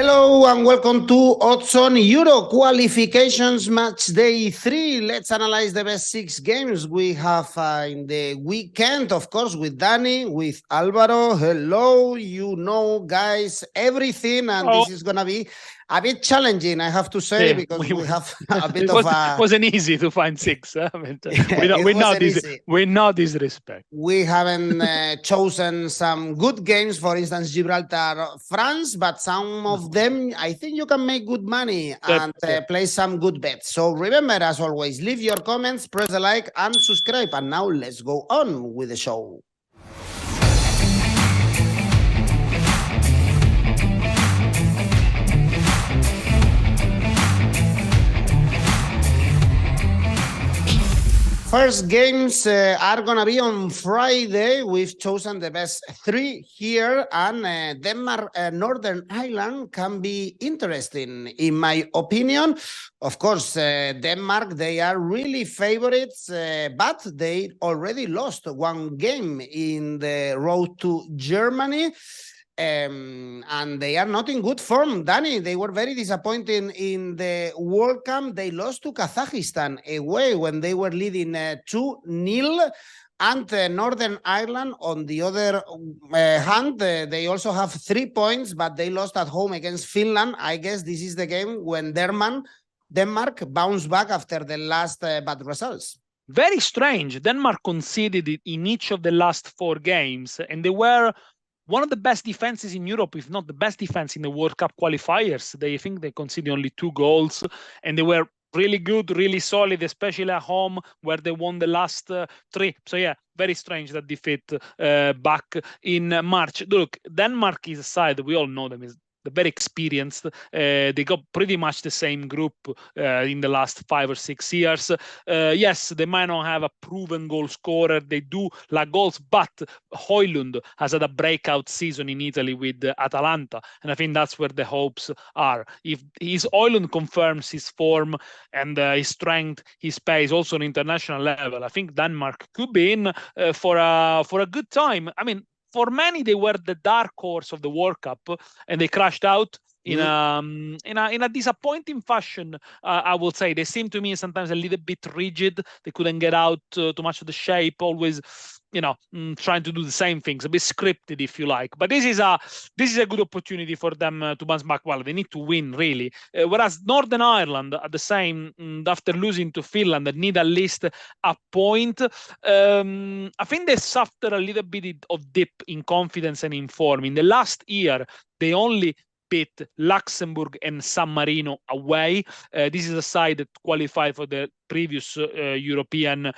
Hello and welcome to Odds on Euro Qualifications Match Day 3. Let's analyze the best 6 games we have in the weekend, of course, with Dani, with Alvaro. Hello, you know, guys, everything, and this is going to be a bit challenging, I have to say, because we have a bit of a... It wasn't easy to find 6. I mean, we know disrespect. We haven't chosen some good games, for instance, Gibraltar, France, but some of them, I think you can make good money and play some good bets. So remember, as always, leave your comments, press the like and subscribe. And now let's go on with the show. First games are going to be on Friday. We've chosen the best 3 here, and Denmark, Northern Ireland can be interesting, in my opinion. Of course, Denmark, they are really favorites, but they already lost 1 game in the road to Germany. And they are not in good form. Dani, they were very disappointing in the World Cup. They lost to Kazakhstan away when they were leading 2-0. And Northern Ireland, on the other hand, they also have 3 points, but they lost at home against Finland. I guess this is the game when Denmark bounced back after the last bad results. Very strange. Denmark conceded it in each of the last 4 games, and they were one of the best defenses in Europe, if not the best defense in the World Cup qualifiers. They think they conceded only 2 goals, and they were really good, really solid, especially at home where they won the last 3. So yeah, very strange that defeat back in March. Look, Denmark is a side, we all know them, is very experienced. They got pretty much the same group in the last 5 or 6 years. Yes, they might not have a proven goal scorer. They do like goals, but Højlund has had a breakout season in Italy with Atalanta, and I think that's where the hopes are. If Højlund confirms his form and his strength, his pace, also on international level, I think Denmark could be in for a good time. I mean, for many, they were the dark horse of the World Cup, and they crashed out in a disappointing fashion. I would say they seem to me sometimes a little bit rigid. They couldn't get out too much of the shape. Always, trying to do the same things, a bit scripted, if you like. But this is a good opportunity for them to bounce back. Well, they need to win, really. Whereas Northern Ireland, at the same, after losing to Finland, they need at least a point. I think they suffered a little bit of dip in confidence and in form. In the last year, they only beat Luxembourg and San Marino away. This is a side that qualified for the previous European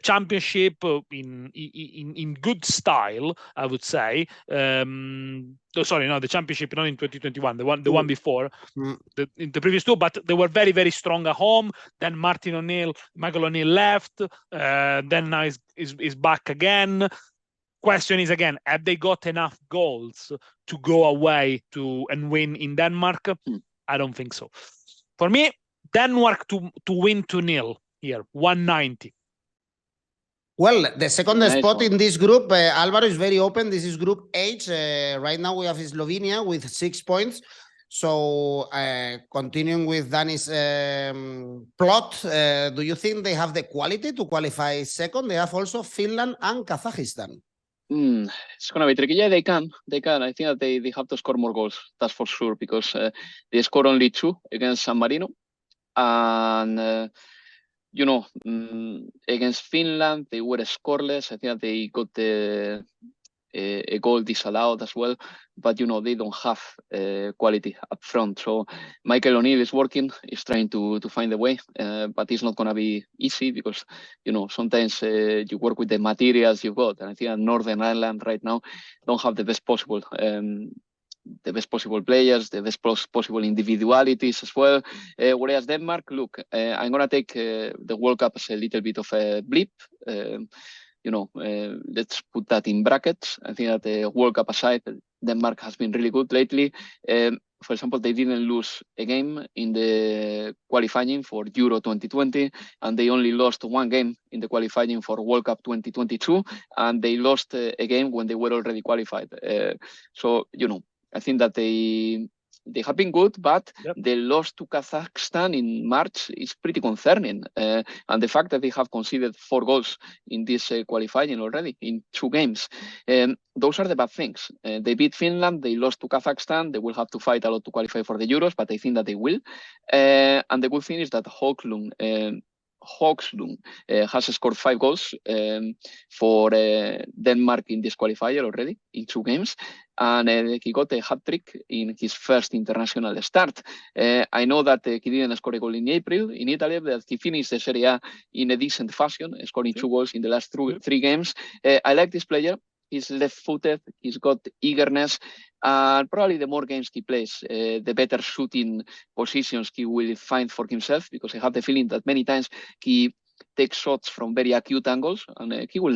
Championship in good style, I would say. The Championship not in 2021, the one before, in the previous 2, but they were very, very strong at home. Then Michael O'Neill left. Then now is back again. Question is, again, have they got enough goals to go away and win in Denmark? I don't think so. For me, Denmark to win 2-0 here, 190. Well, the second spot in this group, Alvaro, is very open. This is Group H. Right now we have Slovenia with 6 points. So continuing with Dani's plot, do you think they have the quality to qualify second? They have also Finland and Kazakhstan. It's going to be tricky. Yeah, they can. I think that they have to score more goals. That's for sure, because they scored only 2 against San Marino. And, against Finland, they were scoreless. I think that they got a goal disallowed as well. But, they don't have quality up front. So Michael O'Neill is working, is trying to find a way. But it's not going to be easy because, sometimes you work with the materials you've got. And I think that Northern Ireland right now don't have the best possible players, the best possible individualities as well. Whereas Denmark, look, I'm going to take the World Cup as a little bit of a blip. Let's put that in brackets. I think that the World Cup aside, Denmark has been really good lately. For example, they didn't lose a game in the qualifying for Euro 2020, and they only lost 1 game in the qualifying for World Cup 2022, and they lost a game when they were already qualified. So, I think that they they have been good, but Yep. the loss to Kazakhstan in March is pretty concerning. And the fact that they have conceded 4 goals in this qualifying already in 2 games, those are the bad things. They beat Finland, they lost to Kazakhstan, they will have to fight a lot to qualify for the Euros, but I think that they will. And the good thing is that Højlund has scored 5 goals for Denmark in this qualifier already in 2 games. And he got a hat-trick in his first international start. I know that he didn't score a goal in April in Italy, but he finished the Serie A in a decent fashion, scoring 2 goals in the last 3 games. I like this player. He's left-footed, he's got eagerness, and probably the more games he plays, the better shooting positions he will find for himself, because I have the feeling that many times he takes shots from very acute angles, and he will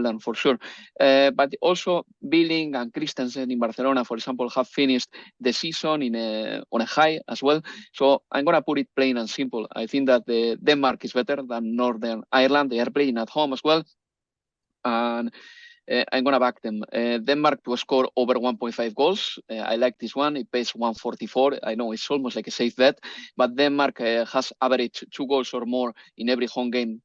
learn for sure. But also Billing and Christensen in Barcelona, for example, have finished the season on a high as well. So I'm going to put it plain and simple. I think that Denmark is better than Northern Ireland. They are playing at home as well. And I'm going to back them. Denmark to score over 1.5 goals. I like this one. It pays 144. I know it's almost like a safe bet, but Denmark has averaged 2 goals or more in every home game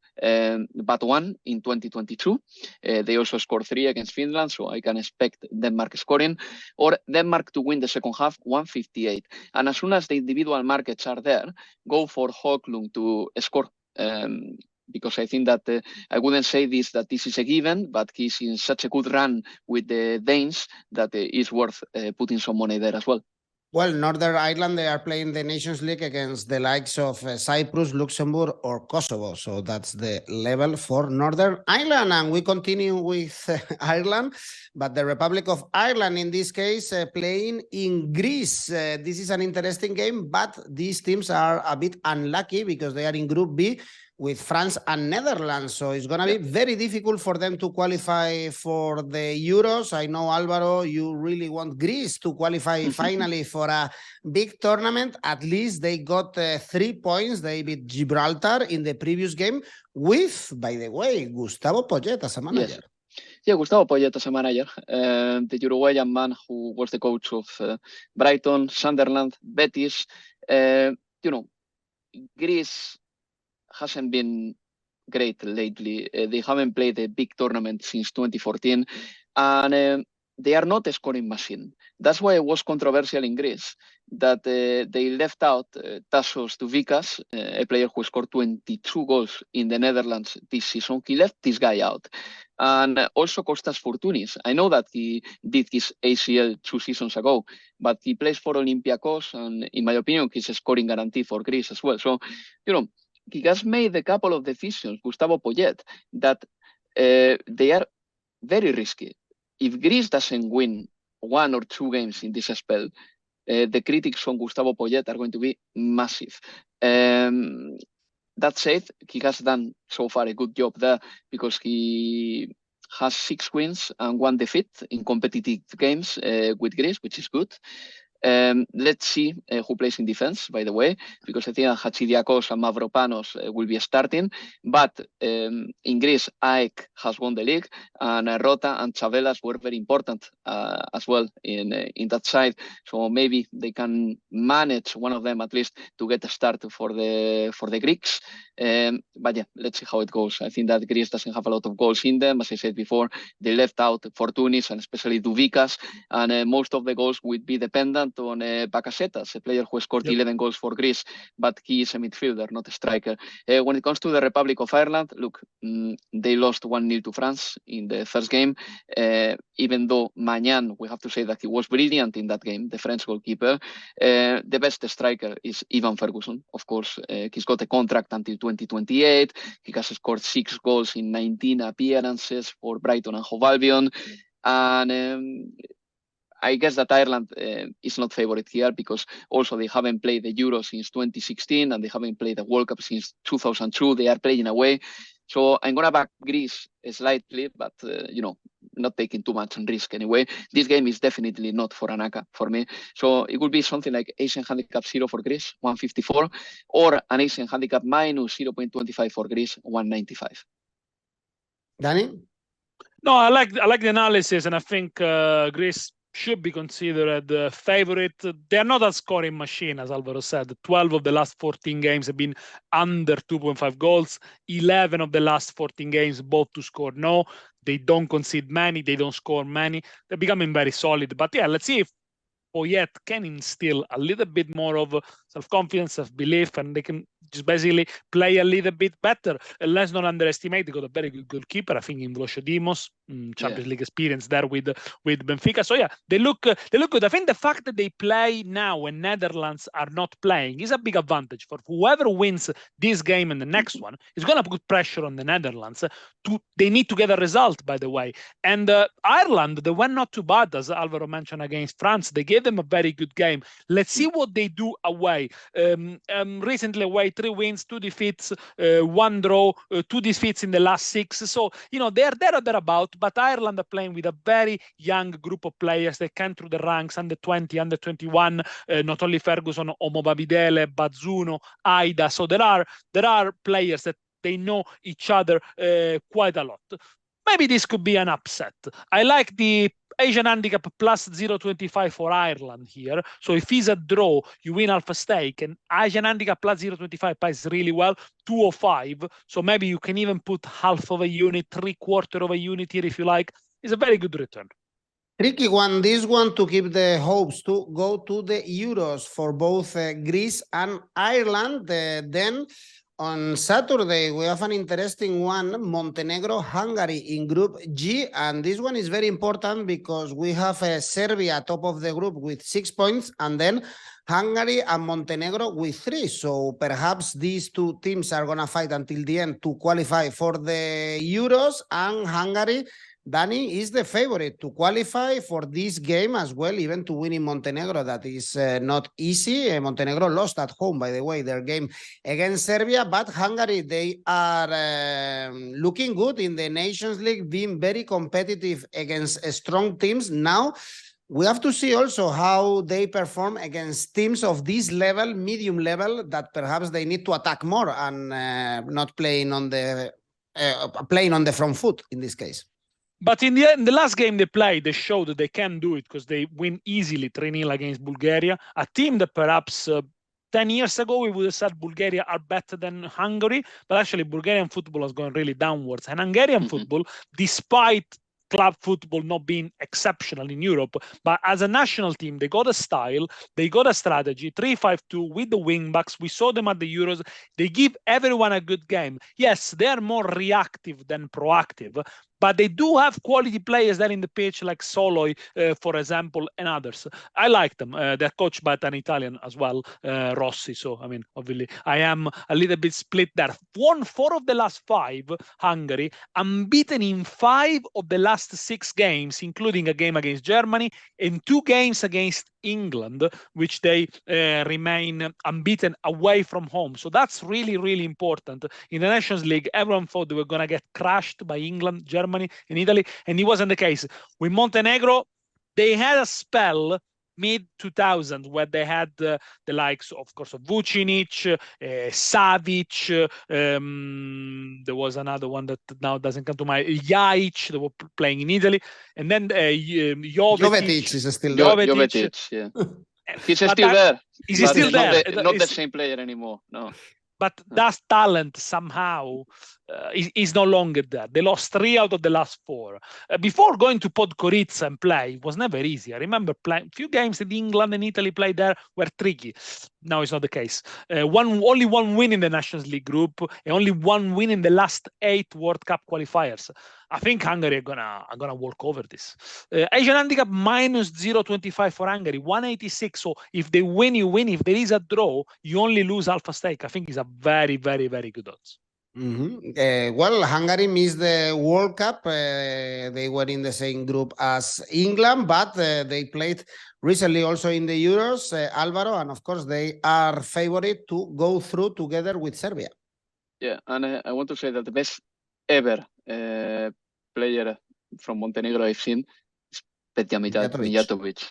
but 1 in 2022. They also scored 3 against Finland, so I can expect Denmark scoring. Or Denmark to win the second half, 158. And as soon as the individual markets are there, go for Højlund to score. Because I think that I wouldn't say that this is a given, but he's in such a good run with the Danes that it's worth putting some money there as well. Well, Northern Ireland, they are playing the Nations League against the likes of Cyprus, Luxembourg, or Kosovo. So that's the level for Northern Ireland. And we continue with Ireland, but the Republic of Ireland, in this case, playing in Greece. This is an interesting game, but these teams are a bit unlucky because they are in Group B with France and Netherlands. So it's going to be very difficult for them to qualify for the Euros. I know, Alvaro, you really want Greece to qualify finally for a big tournament. At least they got 3 points. They beat Gibraltar in the previous game with, by the way, Gustavo Poyet as a manager. Yes. Yeah, Gustavo Poyet as a manager, the Uruguayan man who was the coach of Brighton, Sunderland, Betis. Greece hasn't been great lately. They haven't played a big tournament since 2014, and they are not a scoring machine. That's why it was controversial in Greece that they left out Tassos Douvikas, a player who scored 22 goals in the Netherlands this season. He left this guy out. And also Kostas Fourtounis. I know that he did his ACL 2 seasons ago, but he plays for Olympiacos, and in my opinion, he's a scoring guarantee for Greece as well. So, he has made a couple of decisions, Gustavo Poyet, that they are very risky. If Greece doesn't win 1 or 2 games in this spell, the critics on Gustavo Poyet are going to be massive. That said, he has done so far a good job there because he has 6 wins and 1 defeat in competitive games with Greece, which is good. Let's see who plays in defense, by the way, because I think Hachidiakos and Mavropanos will be starting. But in Greece, AEK has won the league, and Rota and Chavelas were very important as well in that side. So maybe they can manage one of them at least to get a start for the Greeks. But yeah, let's see how it goes. I think that Greece doesn't have a lot of goals in them. As I said before, they left out Fourtounis and especially Douvikas, and most of the goals would be dependent on Bakasetas, a player who scored 11 goals for Greece, but he is a midfielder, not a striker. When it comes to the Republic of Ireland, look, they lost 1-0 to France in the first game, even though Magnan, we have to say that he was brilliant in that game, the French goalkeeper. The best striker is Ivan Ferguson, of course. He's got a contract until 2028. He has scored 6 goals in 19 appearances for Brighton and Hove Albion. And I guess that Ireland is not favourite here because also they haven't played the Euro since 2016 and they haven't played the World Cup since 2002. They are playing away. So I'm going to back Greece slightly, but, not taking too much risk anyway. This game is definitely not for an ACCA for me. So it would be something like Asian Handicap 0 for Greece, 154, or an Asian Handicap minus 0.25 for Greece, 195. Dani? No, I like the analysis, and I think Greece should be considered the favorite. They are not a scoring machine, as Alvaro said. 12 of the last 14 games have been under 2.5 goals. 11 of the last 14 games, both to score no. They don't concede many. They don't score many. They're becoming very solid. But yeah, let's see if Poyet can instill a little bit more of self-confidence, self-belief, and they can just basically play a little bit better. And let's not underestimate, they got a very good goalkeeper, I think, in Vlošodimos, Champions League experience there with Benfica. So yeah, they look good. I think the fact that they play now when Netherlands are not playing is a big advantage for whoever wins this game and the next one. Is going to put pressure on the Netherlands. They need to get a result, by the way. And Ireland, they went not too bad, as Alvaro mentioned, against France. They gave them a very good game. Let's see what they do away. Recently away, 3 wins, 2 defeats, 1 draw, 2 defeats in the last 6. So, they're there or thereabout, but Ireland are playing with a very young group of players. They came through the ranks, under 20, under 21, not only Ferguson, Omobabidele, Bazzuno, Aida. So there are players that they know each other quite a lot. Maybe this could be an upset. I like the Asian handicap plus 0.25 for Ireland here. So if it's a draw, you win half a stake, and Asian handicap plus 0.25 pays really well, 205. So maybe you can even put half of a unit, 3/4 of a unit here if you like. It's a very good return. Tricky one, this one, to keep the hopes to go to the Euros for both Greece and Ireland. Then on Saturday, we have an interesting one, Montenegro, Hungary in Group G. And this one is very important because we have Serbia top of the group with 6 points, and then Hungary and Montenegro with 3. So perhaps these two teams are going to fight until the end to qualify for the Euros, and Hungary, Dani, is the favorite to qualify for this game as well, even to win in Montenegro. That is not easy. Montenegro lost at home, by the way, their game against Serbia, but Hungary, they are looking good in the Nations League, being very competitive against strong teams. Now, we have to see also how they perform against teams of this level, medium level, that perhaps they need to attack more and not playing on the front foot in this case. But in the last game they played, they showed that they can do it because they win easily 3-0 against Bulgaria, a team that perhaps 10 years ago we would have said Bulgaria are better than Hungary, but actually Bulgarian football has gone really downwards. And Hungarian football, despite club football not being exceptional in Europe, but as a national team, they got a style, they got a strategy, 3-5-2 with the wing backs. We saw them at the Euros. They give everyone a good game. Yes, they are more reactive than proactive, but they do have quality players there in the pitch, like Soloi, for example, and others. I like them. They're coached by an Italian as well, Rossi. So, I mean, obviously, I am a little bit split there. Won 4 of the last 5, Hungary, unbeaten in 5 of the last 6 games, including a game against Germany and 2 games against England, which they remain unbeaten away from home. So that's really, really important. In the Nations League, everyone thought they were going to get crushed by England, Germany, and Italy, and it wasn't the case. With Montenegro, they had a spell mid-2000s where they had the likes, of course, of Vucinic, Savic, there was another one that now doesn't come to mind, Jajic, they were playing in Italy, and then Jovetic is still there. Jovetic, yeah. He's still there. He's still there. Not the same player anymore, no. But that talent somehow is no longer there. They lost 3 out of the last 4. Before going to Podgorica and play, it was never easy. I remember playing a few games that England and Italy played there were tricky. Now it's not the case. Only one win in the Nations League group, and only 1 win in the last 8 World Cup qualifiers. I think Hungary are gonna walk over this. Asian handicap minus 0.25 for Hungary, 186. So if they win, you win. If there is a draw, you only lose half a stake. I think it's a very, very, very good odds. Well, Hungary missed the World Cup. They were in the same group as England, but they played recently also in the Euros, Alvaro, and of course they are favorite to go through together with Serbia. Yeah, and I want to say that the best ever player from Montenegro I've seen is Petja Mijatovic,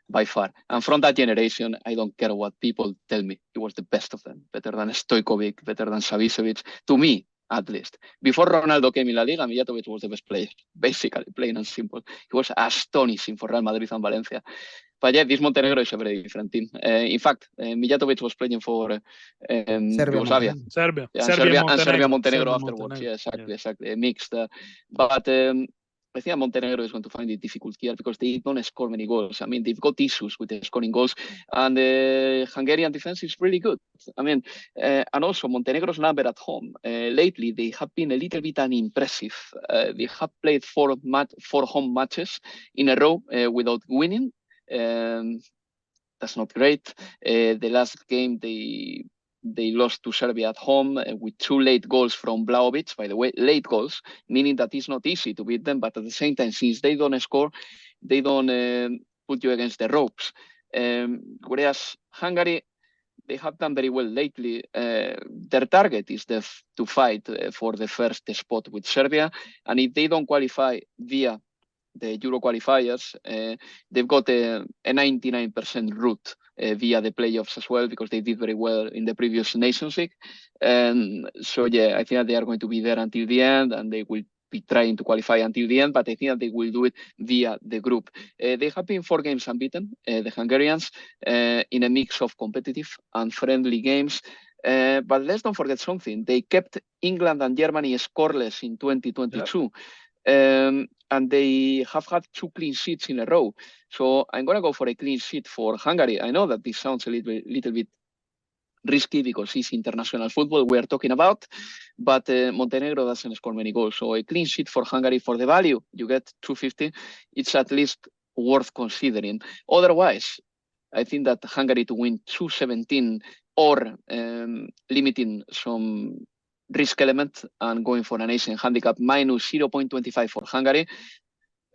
by far. And from that generation, I don't care what people tell me, he was the best of them, better than Stojkovic, better than Savicevic. To me, at least. Before Ronaldo came in La Liga, Mijatovic was the best player, basically, plain and simple. He was astonishing for Real Madrid and Valencia. But yeah, this Montenegro is a very different team. In fact, Mijatovic was playing for Yugoslavia. Serbia. Yeah, Serbia, and Serbia, Montenegro Serbia, afterwards. Montenegro. Yeah, exactly. Mixed. But I think Montenegro is going to find it difficult here because they don't score many goals. I mean, they've got issues with scoring goals, and the Hungarian defense is really good. I mean, and also Montenegro's number at home. Lately, they have been a little bit unimpressive. They have played four home matches in a row without winning. That's not great. The last game they lost to Serbia at home with 2 late goals from Vlahovic. By the way, late goals, meaning that it's not easy to beat them, but at the same time, since they don't score, they don't put you against the ropes. Whereas Hungary, they have done very well lately. Their target is to fight for the first spot with Serbia, and if they don't qualify via the Euro qualifiers, they've got a 99% route via the playoffs as well, because they did very well in the previous Nations League. And so, yeah, I think that they are going to be there until the end, and they will be trying to qualify until the end, but I think that they will do it via the group. They have been 4 games unbeaten, the Hungarians, in a mix of competitive and friendly games. But let's not forget something. They kept England and Germany scoreless in 2022. Yeah. And they have had 2 clean sheets in a row. So I'm going to go for a clean sheet for Hungary. I know that this sounds a little bit risky because it's international football we're talking about, but Montenegro doesn't score many goals. So a clean sheet for Hungary, for the value you get 250, it's at least worth considering. Otherwise, I think that Hungary to win 217 or limiting some risk element and going for an Asian handicap minus 0.25 for Hungary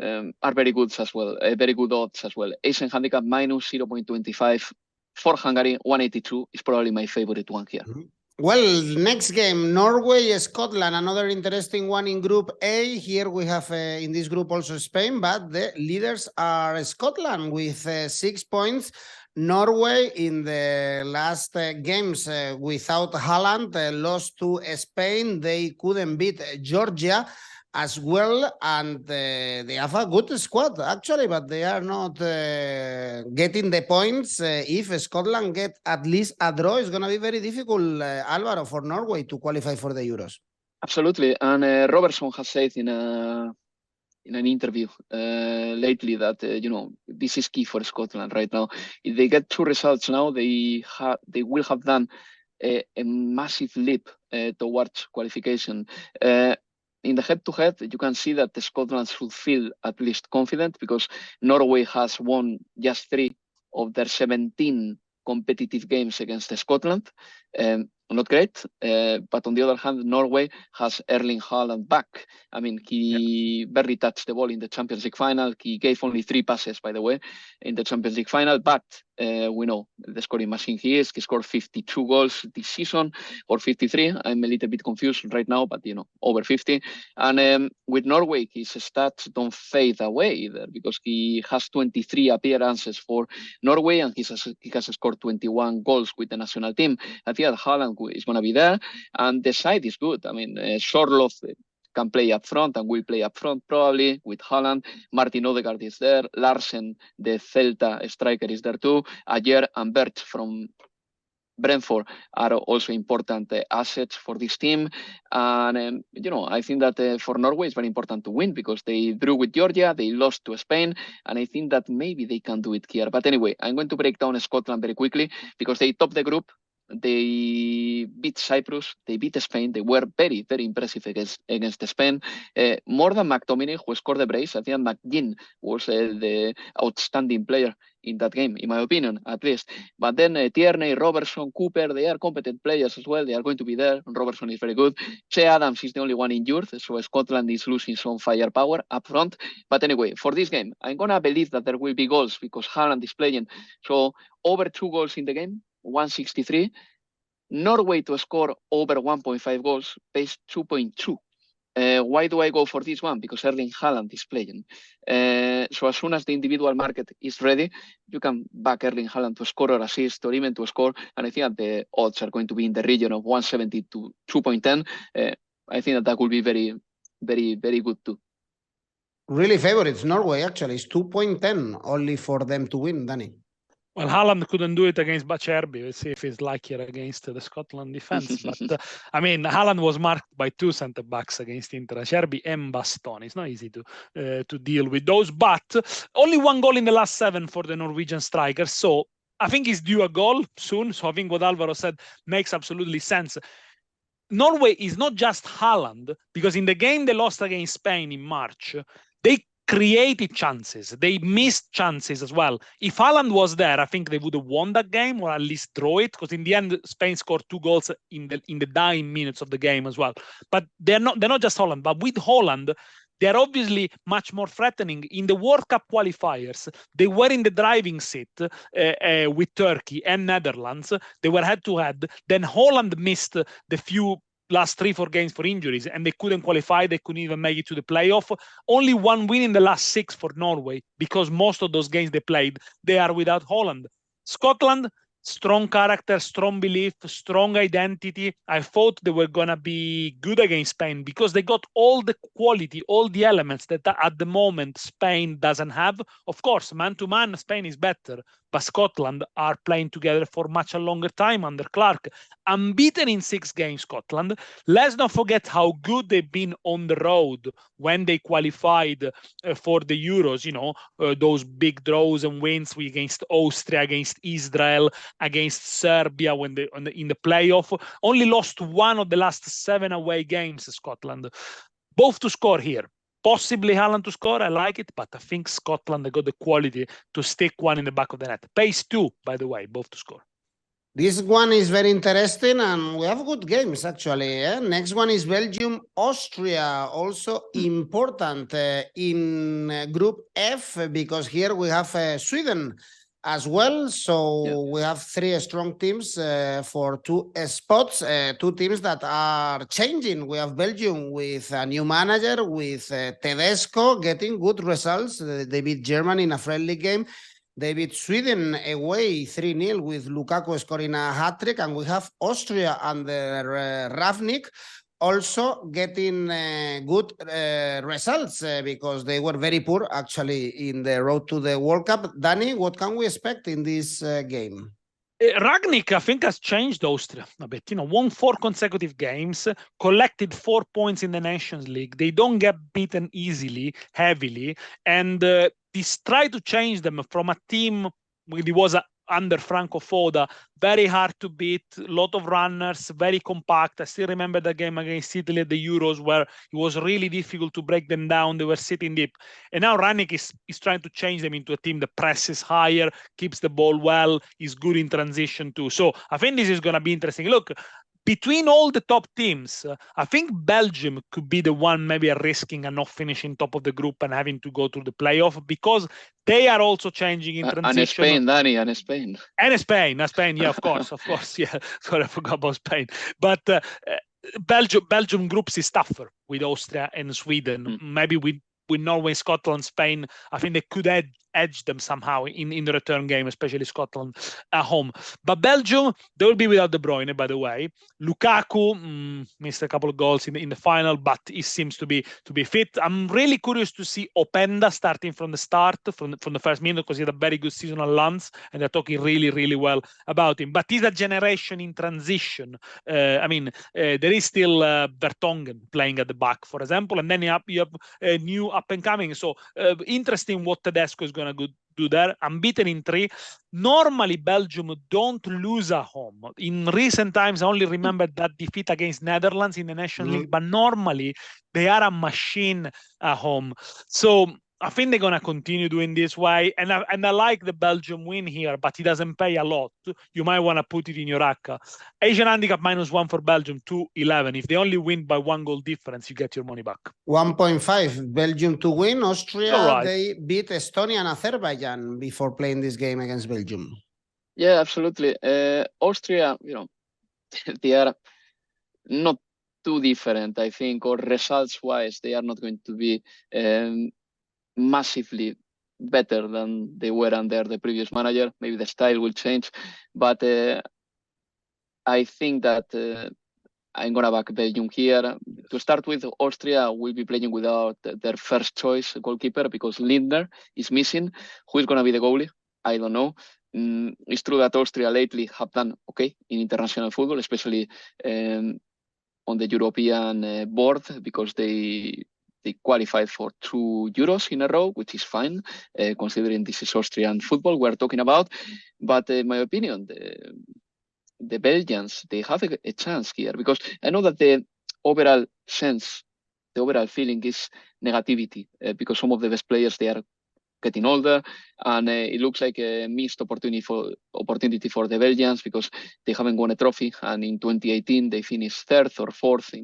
are very good as well, very good odds as well. Asian handicap minus 0.25 for Hungary, 182 is probably my favorite one here. Well, next game, Norway, Scotland, another interesting one in Group A. Here we have in this group also Spain, but the leaders are Scotland with 6 points. Norway in the last games without Haaland lost to Spain. They couldn't beat Georgia as well, and they have a good squad actually, but they are not getting the points. If Scotland get at least a draw, it's going to be very difficult, Alvaro, for Norway to qualify for the Euros. Absolutely, and Robertson has said in an interview lately that this is key for Scotland right now. If they get 2 results now, they will have done a massive leap towards qualification. In the head-to-head, you can see that Scotland should feel at least confident because Norway has won just 3 of their 17 competitive games against Scotland. Not great, but on the other hand, Norway has Erling Haaland back. I mean, he barely touched the ball in the Champions League final. He gave only 3 passes, by the way, in the Champions League final, but we know the scoring machine he is. He scored 52 goals this season, or 53. I'm a little bit confused right now, but, over 50. And with Norway, his stats don't fade away either because he has 23 appearances for Norway and he has scored 21 goals with the national team. I think that Haaland is going to be there, and the side is good. I mean, Sorloth can play up front and will play up front probably with Haaland. Martin Odegaard is there. Larsen, the Celta striker, is there too. Ajer and Bert from Brentford are also important assets for this team. And, I think that for Norway, it's very important to win because they drew with Georgia, they lost to Spain, and I think that maybe they can do it here. But anyway, I'm going to break down Scotland very quickly because they topped the group. They beat Cyprus, they beat Spain. They were very, very impressive against Spain. More than McTominay, who scored the brace. I think McGinn was the outstanding player in that game, in my opinion, at least. But then Tierney, Robertson, Cooper, they are competent players as well. They are going to be there. Robertson is very good. Che Adams is the only one injured, so Scotland is losing some firepower up front. But anyway, for this game, I'm going to believe that there will be goals because Haaland is playing. So over 2 goals in the game, 163. Norway to score over 1.5 goals, pays 2.2. Why do I go for this one? Because Erling Haaland is playing. So as soon as the individual market is ready, you can back Erling Haaland to score or assist or even to score. And I think that the odds are going to be in the region of 170 to 2.10. I think that could be very, very, very good too. Really favorites, Norway actually is 2.10 only for them to win, Dani. Well, Haaland couldn't do it against Bacherby. Let's see if he's luckier against the Scotland defense. But I mean, Haaland was marked by 2 centre backs against Inter, Acerbi and Bastoni. It's not easy to deal with those. But only 1 goal in the last 7 for the Norwegian striker. So I think he's due a goal soon. So I think what Alvaro said makes absolutely sense. Norway is not just Haaland, because in the game they lost against Spain in March, they created chances. They missed chances as well. If Haaland was there, I think they would have won that game or at least draw it, because in the end, Spain scored 2 goals in the dying minutes of the game as well. But they're not just Holland. But with Holland, they're obviously much more threatening. In the World Cup qualifiers, they were in the driving seat with Turkey and Netherlands. They were head-to-head. Then Holland missed the few last 3-4 games for injuries, and they couldn't qualify. They couldn't even make it to the playoff. Only 1 win in the last 6 for Norway, because most of those games they played, they are without Holland. Scotland, strong character, strong belief, strong identity. I thought they were going to be good against Spain because they got all the quality, all the elements that at the moment Spain doesn't have. Of course, man-to-man, Spain is better, but Scotland are playing together for much a longer time under Clark. Unbeaten in 6 games, Scotland. Let's not forget how good they've been on the road when they qualified for the Euros, those big draws and wins against Austria, against Israel, against Serbia in the playoff. Only lost 1 of the last 7 away games, Scotland. Both to score here. Possibly Haaland to score, I like it, but I think Scotland, they got the quality to stick 1 in the back of the net. Pace 2, by the way, both to score. This one is very interesting, and we have good games, actually. Next one is Belgium, Austria, also important in Group F, because here we have Sweden as well. So we have 3 strong teams for 2 spots, 2 teams that are changing. We have Belgium with a new manager, with Tedesco getting good results. They beat Germany in a friendly game. They beat Sweden away 3-0 with Lukaku scoring a hat-trick. And we have Austria under Ravnik also getting good results because they were very poor actually in the road to the World Cup. Dani, what can we expect in this game? Rangnick, I think, has changed Austria a bit. Won 4 consecutive games, collected 4 points in the Nations League. They don't get beaten easily, heavily, and he's tried to change them from a team when it was under Franco Foda, very hard to beat, a lot of runners, very compact. I still remember the game against Italy at the Euros where it was really difficult to break them down. They were sitting deep. And now Rangnick is trying to change them into a team that presses higher, keeps the ball well, is good in transition too. So I think this is going to be interesting. Look, between all the top teams, I think Belgium could be the one maybe risking and not finishing top of the group and having to go to the playoff because they are also changing in transition. And Spain, Dani, and Spain. And Spain, yeah, of course, yeah. Sorry, I forgot about Spain. But Belgium groups is tougher with Austria and Sweden. Maybe with Norway, Scotland, Spain, I think they could edge them somehow in the return game, especially Scotland at home. But Belgium, they will be without De Bruyne, by the way. Lukaku missed a couple of goals in the final, but he seems to be fit. I'm really curious to see Openda starting from the start, from the first minute, because he had a very good season on Lens, and they're talking really, really well about him. But he's a generation in transition. There is still Vertonghen playing at the back, for example, and then you have a new up and coming. So interesting what Tedesco is going to do there. Unbeaten in 3. Normally, Belgium don't lose at home. In recent times, I only remember that defeat against Netherlands in the National League, but normally they are a machine at home. So I think they're going to continue doing this way. And I like the Belgium win here, but it doesn't pay a lot. You might want to put it in your ACCA. Asian handicap -1 for Belgium, 2-11. If they only win by 1 goal difference, you get your money back. 1.5, Belgium to win. Austria, they beat Estonia and Azerbaijan before playing this game against Belgium. Yeah, absolutely. Austria, they are not too different, I think, or results-wise, they are not going to be massively better than they were under the previous manager. Maybe the style will change, but I think that I'm gonna back Belgium here. To start with, Austria will be playing without their first choice goalkeeper because Lindner is missing. Who is gonna be the goalie? I don't know. It's true that Austria lately have done okay in international football, especially on the European board, because they qualified for 2 Euros in a row, which is fine, considering this is Austrian football we're talking about. But in my opinion, the Belgians, they have a chance here, because I know that the overall sense, the overall feeling is negativity, because some of the best players, they are getting older, and it looks like a missed opportunity for the Belgians, because they haven't won a trophy, and in 2018 they finished 3rd or 4th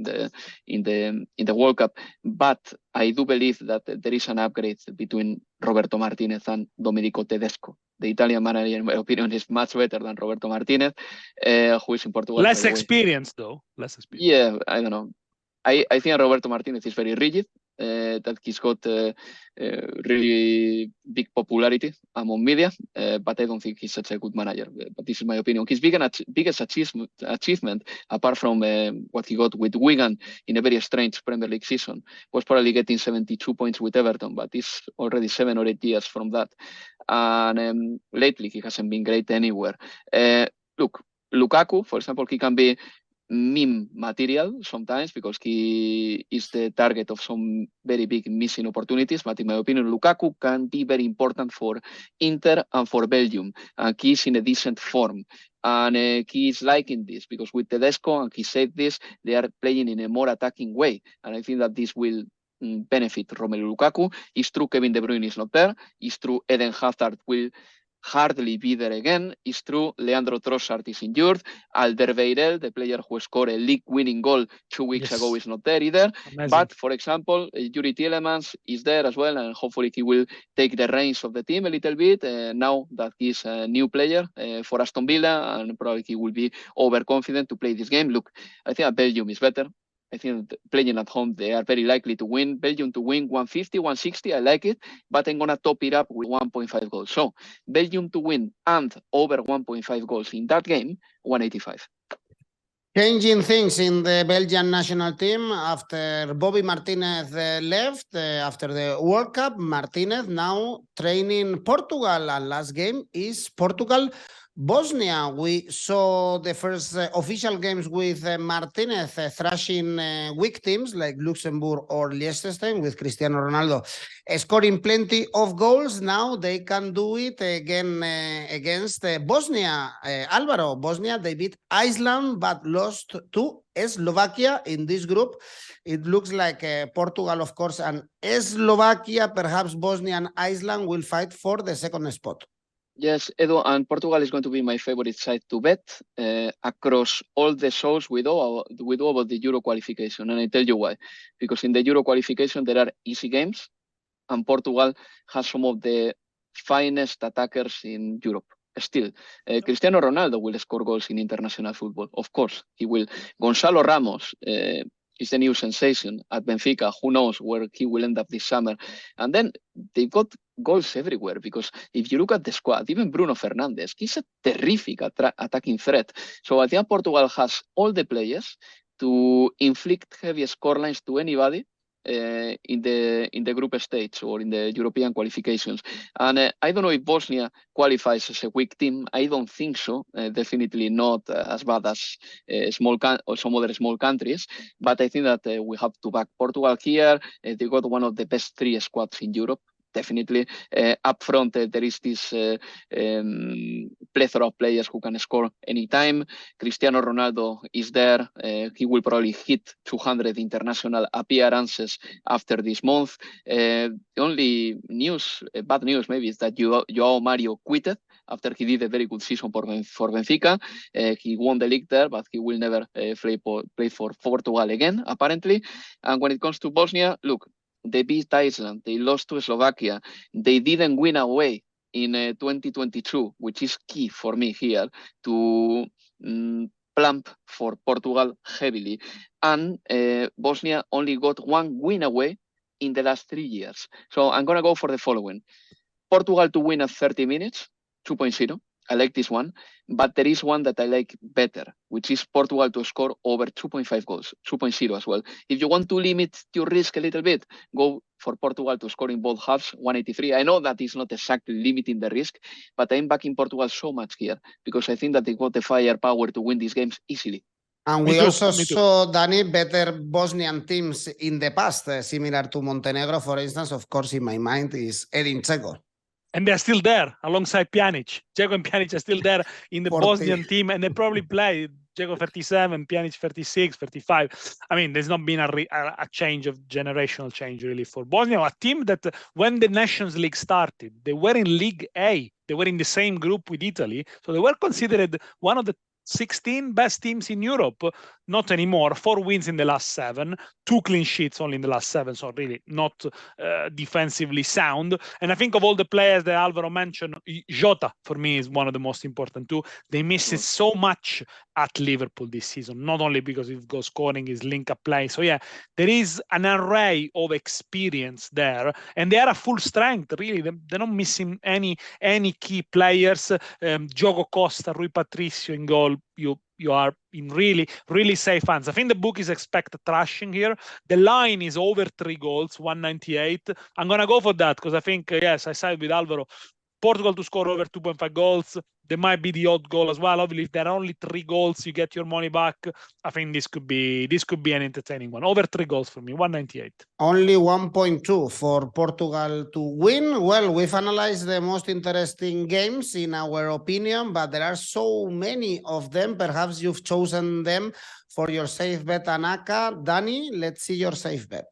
in the World Cup. But I do believe that there is an upgrade between Roberto Martinez and Domenico Tedesco. The Italian manager, in my opinion, is much better than Roberto Martinez, who is in Portugal. Less experience, though. Less experience. Yeah, I don't know. I think Roberto Martinez is very rigid, that he's got really big popularity among media, but I don't think he's such a good manager. But this is my opinion. His biggest achievement, apart from what he got with Wigan in a very strange Premier League season, was probably getting 72 points with Everton, but it's already 7 or 8 years from that. And lately, he hasn't been great anywhere. Look, Lukaku, for example, he can be meme material sometimes, because he is the target of some very big missing opportunities. But in my opinion, Lukaku can be very important for Inter and for Belgium, and he's in a decent form. And he is liking this, because with Tedesco, and he said this, they are playing in a more attacking way. And I think that this will benefit Romelu Lukaku. It's true Kevin De Bruyne is not there. It's true Eden Hazard will hardly be there again. It's true Leandro Trossard is injured. Alderweireld, the player who scored a league-winning goal 2 weeks ago, is not there either. Amazing. But, for example, Yuri Tielemans is there as well, and hopefully he will take the reins of the team a little bit now that he's a new player for Aston Villa, and probably he will be overconfident to play this game. Look, I think Belgium is better. I think playing at home, they are very likely to win. Belgium to win 150, 160, I like it, but I'm going to top it up with 1.5 goals. So Belgium to win and over 1.5 goals in that game, 185. Changing things in the Belgian national team after Bobby Martinez left after the World Cup. Martinez now training Portugal, and last game is Portugal-Bosnia. We saw the first official games with Martinez thrashing weak teams like Luxembourg or Liechtenstein, with Cristiano Ronaldo scoring plenty of goals. Now they can do it again against Bosnia. Alvaro, Bosnia, they beat Iceland but lost to Slovakia in this group. It looks like Portugal, of course, and Slovakia, perhaps Bosnia and Iceland will fight for the second spot. Yes, Edu, and Portugal is going to be my favorite side to bet across all the shows we do about the Euro qualification. And I tell you why. Because in the Euro qualification, there are easy games, and Portugal has some of the finest attackers in Europe. Still, Cristiano Ronaldo will score goals in international football. Of course, he will. Gonzalo Ramos is the new sensation at Benfica. Who knows where he will end up this summer? And then they've got goals everywhere, because if you look at the squad, even Bruno Fernandes, he's a terrific attacking threat. So I think Portugal has all the players to inflict heavy scorelines to anybody in the group stage or in the European qualifications. And I don't know if Bosnia qualifies as a weak team. I don't think so. Definitely not as bad as some other small countries. But I think that we have to back Portugal here. They got one of the best 3 squads in Europe. Definitely. Up front, there is this plethora of players who can score anytime. Cristiano Ronaldo is there. He will probably hit 200 international appearances after this month. The only news, bad news maybe, is that Joao Mario quitted after he did a very good season for Benfica. He won the league there, but he will never play for Portugal again, apparently. And when it comes to Bosnia, look, they beat Iceland, they lost to Slovakia, they didn't win away in 2022, which is key for me here to plump for Portugal heavily. And Bosnia only got 1 win away in the last 3 years. So I'm going to go for the following. Portugal to win at 30 minutes, 2.0. I like this one. But there is one that I like better, which is Portugal to score over 2.5 goals, 2.0 as well. If you want to limit your risk a little bit, go for Portugal to score in both halves, 183. I know that is not exactly limiting the risk, but I'm backing Portugal so much here because I think that they got the firepower to win these games easily. And we also saw, Dani, better Bosnian teams in the past, similar to Montenegro, for instance. Of course, in my mind is Edin Dzeko. And they're still there alongside Pjanic. Dzeko and Pjanic are still there in the 40. Bosnian team, and they probably play Dzeko 37, Pjanic 36, 35. I mean, there's not been a change of generational change really for Bosnia. A team that when the Nations League started, they were in League A. They were in the same group with Italy. So they were considered one of the 16 best teams in Europe. Not anymore. 4 wins in the last 7, 2 clean sheets only in the last 7. So really not defensively sound. And I think of all the players that Alvaro mentioned, Jota for me is one of the most important too. They miss it so much at Liverpool this season, not only because of goal scoring, his link-up play. So yeah, there is an array of experience there, and they are at full strength. Really, they're not missing any key players. Diogo Costa, Rui Patricio in goal. You are in really safe hands. I think the bookies expect a thrashing here. The line is over 3 goals, 198. I'm gonna go for that because I think yes, I side with Alvaro. Portugal to score over 2.5 goals. There might be the odd goal as well. Obviously, if there are only 3 goals, you get your money back. I think this could be an entertaining one. Over 3 goals for me, 198. Only 1.2 for Portugal to win. Well, we've analyzed the most interesting games in our opinion, but there are so many of them. Perhaps you've chosen them for your safe bet and ACCA. Dani, let's see your safe bet.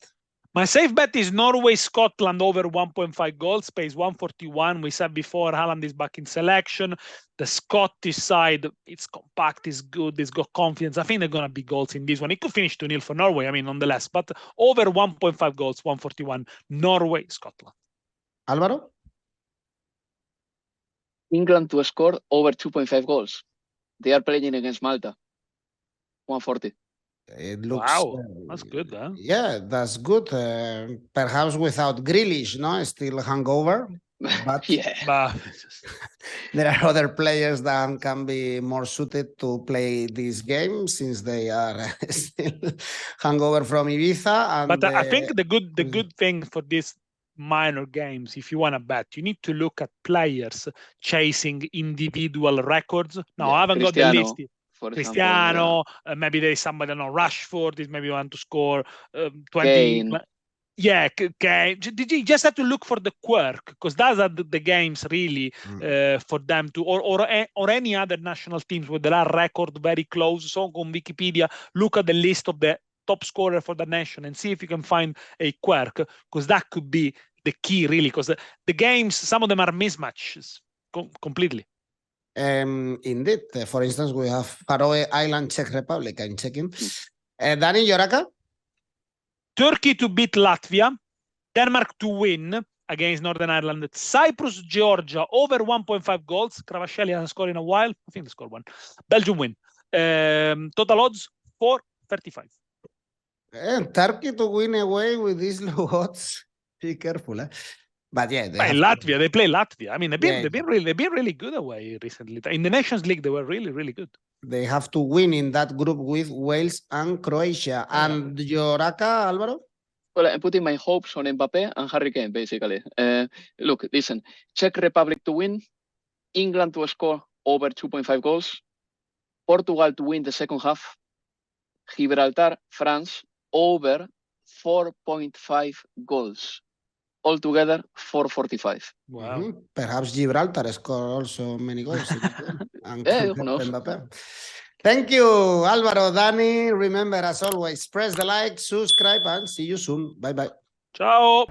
My safe bet is Norway, Scotland over 1.5 goals, pays 141. We said before, Haaland is back in selection. The Scottish side, it's compact, it's good, it's got confidence. I think they're going to be goals in this one. It could finish 2-0 for Norway, I mean, nonetheless. But over 1.5 goals, 141, Norway, Scotland. Alvaro? England to score over 2.5 goals. They are playing against Malta, 140. It looks wow, that's good, huh? Yeah, that's good. Perhaps without Grealish, no, still hungover. But yeah, there are other players that can be more suited to play this game since they are still hungover from Ibiza. And but I think the good thing for this minor games, if you want to bet, you need to look at players chasing individual records. Now, I haven't got the list. Cristiano, maybe there is somebody, I don't know, Rashford is maybe want to score 20. Kane. Yeah, okay. You just have to look for the quirk because those are the games really for them to, or any other national teams where there are records very close. So on Wikipedia, look at the list of the top scorer for the nation and see if you can find a quirk because that could be the key really because the games, some of them are mismatches completely. Indeed. For instance, we have Faroe Island, Czech Republic. I'm checking. Dani, your ACCA? Turkey to beat Latvia. Denmark to win against Northern Ireland. Cyprus, Georgia, over 1.5 goals. Kravashvili hasn't scored in a while. I think they scored 1. Belgium win. Total odds, 4.35. Turkey to win away with these low odds. Be careful, eh? But yeah, they play Latvia. I mean, they've been really good away recently. In the Nations League, they were really good. They have to win in that group with Wales and Croatia. And your ACCA, Alvaro? Well, I'm putting my hopes on Mbappe and Harry Kane, basically. Look, listen, Czech Republic to win, England to score over 2.5 goals, Portugal to win the second half, Gibraltar, France, over 4.5 goals. Altogether, 445. Wow. Perhaps Gibraltar score also many goals. And who knows? Thank you, Alvaro, Dani. Remember, as always, press the like, subscribe, and see you soon. Bye-bye. Ciao.